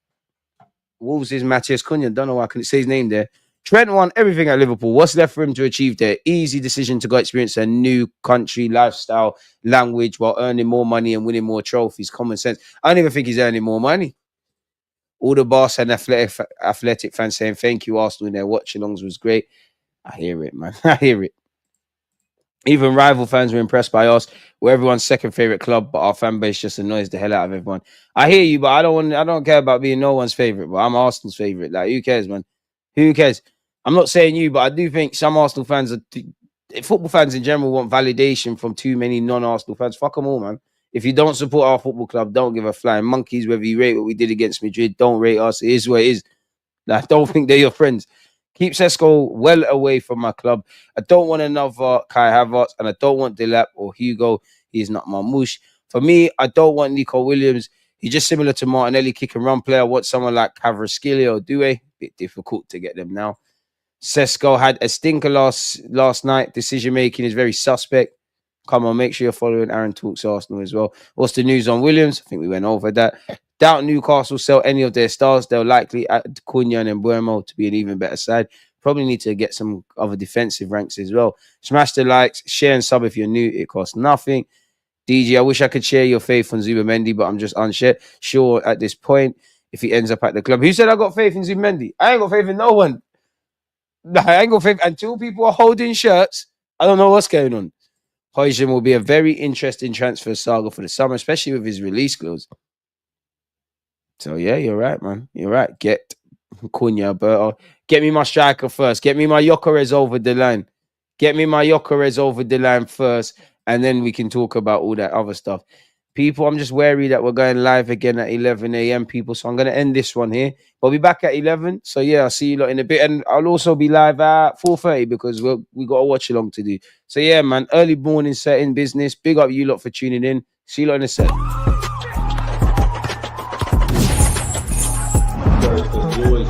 Wolves is Matthias Cunha. Don't know why I couldn't say his name there. Trent won everything at Liverpool. What's left for him to achieve there? Easy decision to go experience a new country, lifestyle, language while earning more money and winning more trophies. Common sense. I don't even think he's earning more money. All the boss and athletic fans saying thank you, Arsenal, in their watch-alongs was great. I hear it, man. I hear it. Even rival fans were impressed by us. We're everyone's second favorite club, but our fan base just annoys the hell out of everyone. I hear you, but I don't care about being no one's favorite. But I'm Arsenal's favorite. Like, who cares, man? Who cares? I'm not saying you, but I do think some Arsenal fans football fans in general want validation from too many non-Arsenal fans. Fuck them all, man. If you don't support our football club, don't give a flying monkeys. Whether you rate what we did against Madrid, don't rate us. It is what it is. Like, don't think they're your friends. Keep Sesko well away from my club. I don't want another Kai Havertz, and I don't want Delap or Hugo. He is not Marmouche. For me, I don't want Nico Williams. He's just similar to Martinelli, kick and run player. I want someone like Kvaratskhelia or Doué. Bit difficult to get them now. Sesko had a stinker last night. Decision making is very suspect. Come on, make sure you're following Aaron Talks Arsenal as well. What's the news on Williams? I think we went over that. Doubt Newcastle sell any of their stars. They'll likely add Cunha and Mbuemo to be an even better side. Probably need to get some other defensive ranks as well. Smash the likes, share and sub if you're new. It costs nothing. DG, I wish I could share your faith on Zubimendi, but I'm just unsure at this point if he ends up at the club. Who said I got faith in Zubimendi? I ain't got faith in no one. I ain't got faith. Until people are holding shirts, I don't know what's going on. Huijsen will be a very interesting transfer saga for the summer, especially with his release clause. So, yeah, you're right, man. You're right. Get Cunha, but get me my striker first. Get me my Gyökeres over the line. Get me my Gyökeres over the line first, and then we can talk about all that other stuff. People, I'm just wary that we're going live again at 11 a.m., people, so I'm going to end this one here. I'll be back at 11, so yeah, I'll see you lot in a bit, and I'll also be live at 4:30 because we got a watch-along to do. So yeah, man, early morning setting business. Big up you lot for tuning in. See you lot in a sec. Always